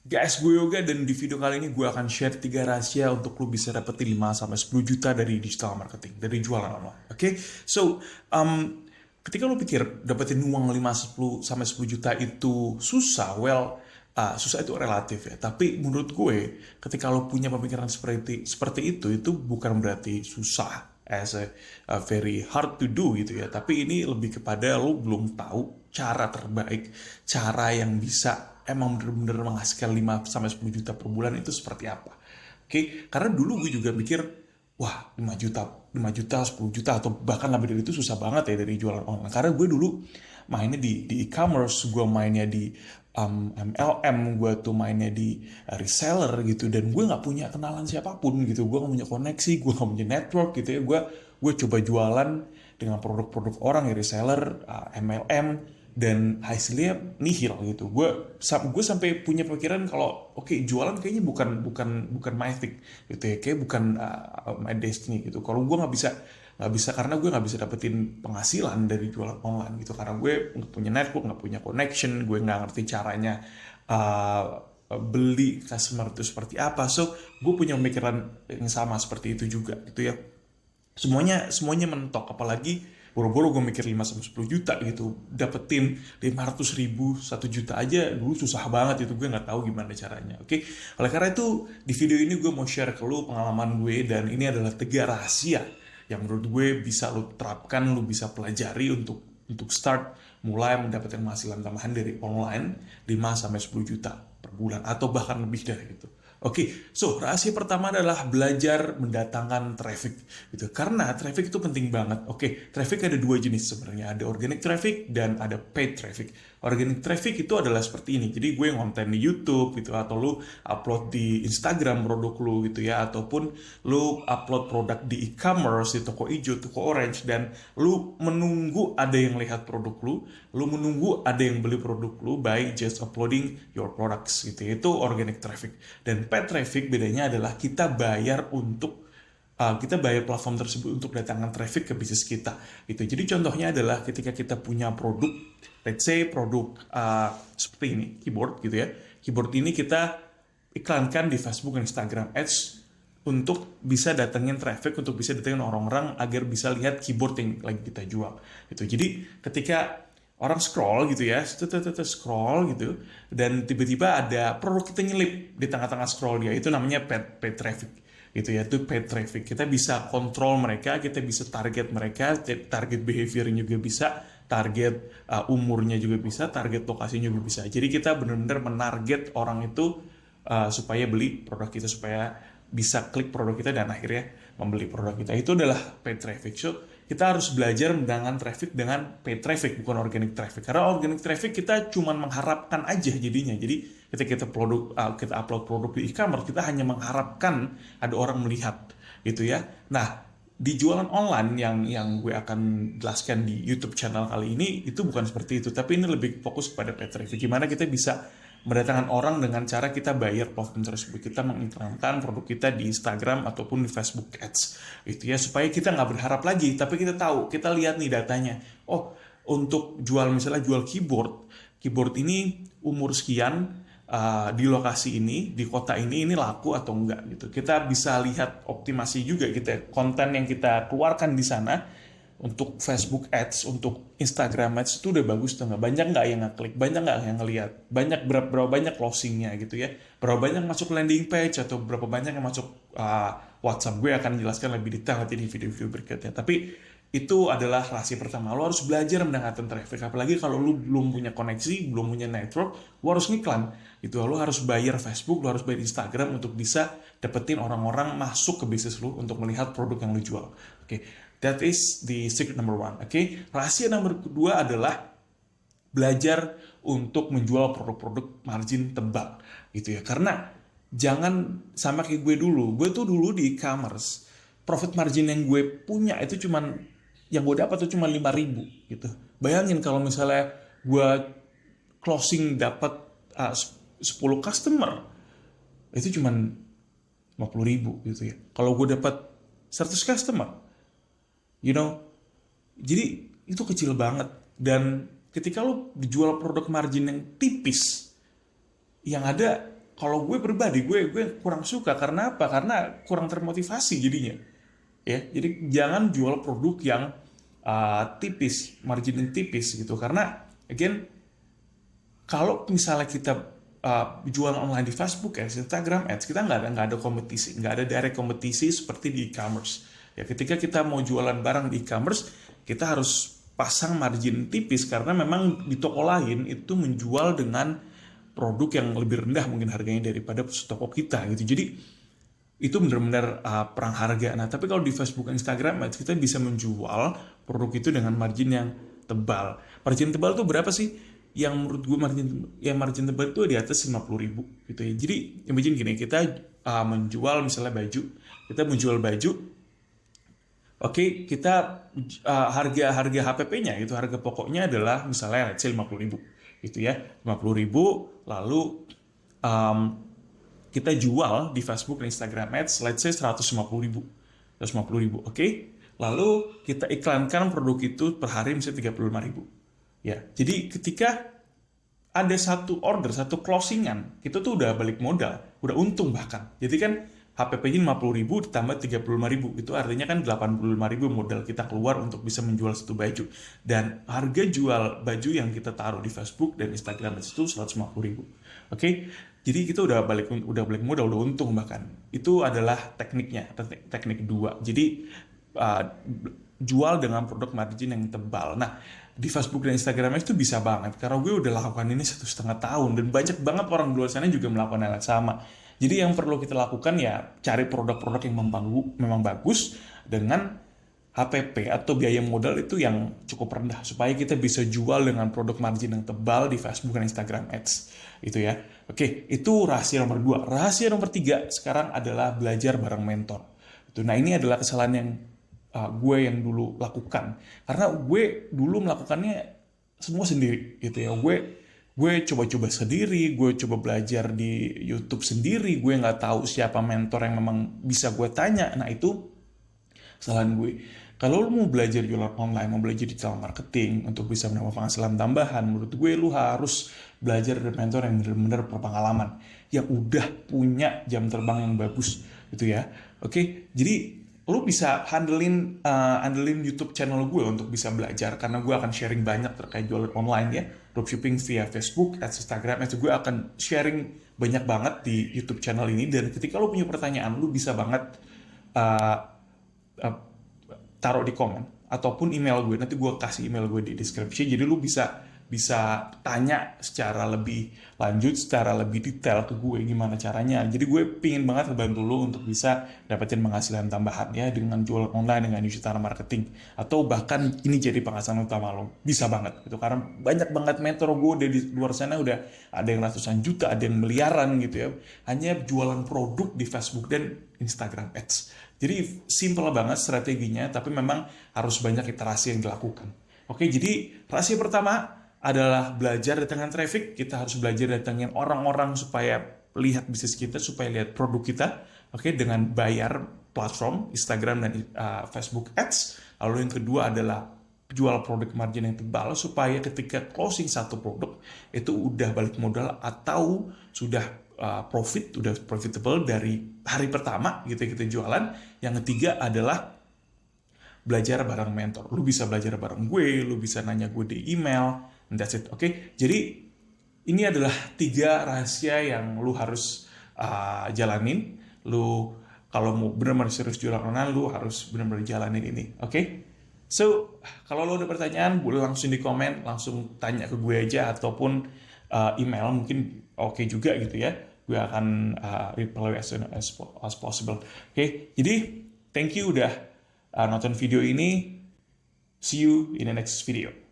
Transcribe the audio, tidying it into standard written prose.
Guys, gue Yoga dan di video kali ini gue akan share 3 rahasia untuk lu bisa dapetin 5-10 juta dari digital marketing, dari jualan online. Oke? So, ketika lu pikir dapetin uang 5-10 juta itu susah, susah itu relatif ya. Tapi menurut gue, ketika lu punya pemikiran seperti itu bukan berarti susah as a very hard to do gitu ya. Tapi ini lebih kepada lu belum tahu cara terbaik, cara yang bisa emang bener-bener menghasilkan 5-10 juta per bulan itu seperti apa. Oke, karena dulu gue juga mikir, wah 5 juta, 10 juta atau bahkan lebih dari itu susah banget ya dari jualan online. Karena gue dulu mainnya di e-commerce, gue mainnya di MLM, gue tuh mainnya di reseller gitu, dan gue nggak punya kenalan siapapun gitu, gue nggak punya koneksi, gue nggak punya network gitu ya. Gue coba jualan dengan produk-produk orang ya, reseller, MLM, dan hasilnya nihil gitu. Gue sampai punya pikiran kalau oke, jualan kayaknya bukan my thing gitu ya, kayak bukan my destiny gitu. Kalau gue nggak bisa karena gue nggak bisa dapetin penghasilan dari jualan online gitu, karena gue nggak punya network, nggak punya connection, gue nggak ngerti caranya beli customer itu seperti apa. So gue punya pemikiran yang sama seperti itu juga gitu ya. Semuanya mentok, apalagi boro-boro gue mikir 5-10 juta gitu, dapetin 500 ribu 1 juta aja dulu susah banget itu, gue nggak tahu gimana caranya. Oke, oleh karena itu di video ini gue mau share ke lu pengalaman gue, dan ini adalah 3 rahasia yang menurut gue bisa lu terapkan, lu bisa pelajari untuk start mulai mendapatkan penghasilan tambahan dari online 5-10 juta per bulan atau bahkan lebih dari itu. Oke, so rahasia pertama adalah belajar mendatangkan traffic gitu. Karena traffic itu penting banget. Oke, traffic ada 2 jenis sebenarnya. Ada organic traffic dan ada paid traffic. Organic traffic itu adalah seperti ini. Jadi gue ngonten di YouTube gitu, atau lu upload di Instagram produk lu gitu ya, ataupun lu upload produk di e-commerce, di toko hijau, toko orange, dan lu menunggu ada yang lihat produk lu menunggu ada yang beli produk lu by just uploading your products gitu. Itu organic traffic. Dan paid traffic bedanya adalah kita bayar platform tersebut untuk datangkan traffic ke bisnis kita gitu. Jadi contohnya adalah ketika kita punya produk, let's say produk seperti ini, keyboard gitu ya. Keyboard ini kita iklankan di Facebook dan Instagram Ads untuk bisa datengin traffic, untuk bisa datengin orang-orang agar bisa lihat keyboard yang lagi kita jual gitu. Jadi ketika orang scroll gitu ya, scroll gitu, dan tiba-tiba ada produk kita nyelip di tengah-tengah scroll dia, itu namanya paid traffic gitu ya. Itu paid traffic, kita bisa kontrol mereka, kita bisa target mereka, target behaviornya juga bisa, target umurnya juga bisa, target lokasinya juga bisa. Jadi kita benar-benar menarget orang itu supaya beli produk kita, supaya bisa klik produk kita dan akhirnya membeli produk kita. Itu adalah paid traffic. So kita harus belajar mendatangkan traffic dengan paid traffic, bukan organic traffic. Karena organic traffic kita cuma mengharapkan aja jadinya. Jadi ketika kita upload produk di e-commerce, kita hanya mengharapkan ada orang melihat gitu ya. Nah, di jualan online yang gue akan jelaskan di YouTube channel kali ini itu bukan seperti itu, tapi ini lebih fokus kepada paid traffic. Gimana kita bisa mendatangkan orang dengan cara kita bayar platform tersebut, kita mengiklankan produk kita di Instagram ataupun di Facebook Ads gitu ya, supaya kita nggak berharap lagi, tapi kita tahu, kita lihat nih datanya. Oh, untuk misalnya jual keyboard ini umur sekian, di lokasi ini, di kota ini laku atau enggak gitu. Kita bisa lihat optimasi juga kita konten yang kita keluarkan di sana. Untuk Facebook Ads, untuk Instagram Ads itu udah bagus tuh nggak? Banyak nggak yang ngeklik? Banyak nggak yang ngelihat? Berapa banyak closingnya gitu ya? Berapa banyak masuk landing page, atau berapa banyak yang masuk WhatsApp? Gue akan jelaskan lebih detail nanti di video-video berikutnya. Tapi itu adalah rahasia pertama. Lo harus belajar mendatangkan traffic. Apalagi kalau lo belum punya koneksi, belum punya network, lo harus ngiklan gitu. Lo harus bayar Facebook, lo harus bayar Instagram untuk bisa dapetin orang-orang masuk ke bisnis lo untuk melihat produk yang lo jual. Oke. That is the secret number 1. Oke. Rahasia nomor kedua adalah belajar untuk menjual produk-produk margin tebal gitu ya. Karena jangan sama kayak gue dulu. Gue tuh dulu di e-commerce, profit margin yang gue punya itu yang gue dapat tuh cuma 5.000 gitu. Bayangin kalau misalnya gue closing dapat 10 customer, itu cuma 50.000 gitu ya. Kalau gue dapat 100 customer, jadi itu kecil banget. Dan ketika lo dijual produk margin yang tipis, yang ada kalau gue pribadi, gue kurang suka. Karena apa? Karena kurang termotivasi jadinya. Ya, jadi jangan jual produk yang tipis, margin yang tipis gitu. Karena again, kalau misalnya kita jualan online di Facebook Ads, Instagram Ads, kita nggak ada kompetisi, nggak ada direct kompetisi seperti di e-commerce. Ya, ketika kita mau jualan barang di e-commerce, kita harus pasang margin tipis karena memang di toko lain itu menjual dengan produk yang lebih rendah mungkin harganya daripada toko kita gitu. Jadi itu benar-benar perang harga. Nah, tapi kalau di Facebook dan Instagram Ads, kita bisa menjual produk itu dengan margin yang tebal. Margin tebal tuh berapa sih? Yang menurut gue margin tebal itu di atas 50.000 gitu ya. Jadi imagine gini, kita menjual misalnya baju, kita menjual baju, oke, kita harga HPP-nya itu harga pokoknya adalah misalnya let's say 50.000 gitu ya, 50.000, lalu kita jual di Facebook dan Instagram Ads let's say 150.000, oke, lalu kita iklankan produk itu per hari misalnya 35.000. Ya, jadi ketika ada satu order, satu closingan, itu tuh udah balik modal, udah untung bahkan. Jadi kan HPP-nya 50.000 ditambah 35.000, itu artinya kan 85.000 modal kita keluar untuk bisa menjual satu baju. Dan harga jual baju yang kita taruh di Facebook dan Instagram itu 150.000. Oke, jadi kita udah balik modal, udah untung bahkan. Itu adalah tekniknya, teknik 2. Jadi jual dengan produk margin yang tebal. Nah, di Facebook dan Instagram itu bisa banget, karena gue udah lakukan ini 1,5 tahun dan banyak banget orang di luar sana juga melakukan hal yang sama. Jadi yang perlu kita lakukan ya cari produk-produk yang memang bagus dengan HPP atau biaya modal itu yang cukup rendah supaya kita bisa jual dengan produk margin yang tebal di Facebook dan Instagram Ads itu ya. Oke, itu rahasia nomor 2. Rahasia nomor 3 sekarang adalah belajar bareng mentor. Nah, ini adalah kesalahan yang gue yang dulu lakukan, karena gue dulu melakukannya semua sendiri gitu ya. Gue coba-coba sendiri, gue coba belajar di YouTube sendiri, gue nggak tahu siapa mentor yang memang bisa gue tanya. Nah, itu kesalahan gue. Kalau lu mau belajar jualan online, mau belajar digital marketing untuk bisa mendapat penghasilan tambahan, menurut gue lu harus belajar dari mentor yang benar-benar berpengalaman, yang udah punya jam terbang yang bagus gitu ya. Oke, jadi lu bisa andelin YouTube channel gue untuk bisa belajar, karena gue akan sharing banyak terkait jualan online ya, dropshipping via Facebook, Instagram, itu gue akan sharing banyak banget di YouTube channel ini. Dan ketika lu punya pertanyaan, lu bisa banget taruh di komen ataupun email gue, nanti gue kasih email gue di deskripsi, jadi lu bisa tanya secara lebih lanjut, secara lebih detail ke gue gimana caranya. Jadi gue pingin banget ngebantu lo untuk bisa dapetin penghasilan tambahan ya dengan jualan online, dengan digital marketing, atau bahkan ini jadi penghasilan utama lo, bisa banget gitu. Karena banyak banget mentor gue di luar sana udah ada yang ratusan juta, ada yang miliaran gitu ya, hanya jualan produk di Facebook dan Instagram Ads. Jadi simple banget strateginya, tapi memang harus banyak iterasi yang dilakukan. Oke, jadi rahasia pertama adalah belajar datangin traffic. Kita harus belajar datangin orang-orang supaya lihat bisnis kita, supaya lihat produk kita. Oke, dengan bayar platform Instagram dan Facebook Ads. Lalu yang kedua adalah jual produk margin yang tebal supaya ketika closing satu produk itu udah balik modal atau sudah udah profitable dari hari pertama gitu kita jualan. Yang ketiga adalah belajar bareng mentor. Lu bisa belajar bareng gue, lu bisa nanya gue di email. And that's it, oke? Jadi ini adalah 3 rahasia yang lu harus jalanin. Lu kalau mau benar-benar serius jualan online, lu harus benar-benar jalanin ini, oke? So, kalau lu ada pertanyaan, boleh langsung di komen, langsung tanya ke gue aja, ataupun email mungkin oke juga gitu ya. Gue akan reply as soon as possible, oke? Jadi, thank you udah nonton video ini. See you in the next video.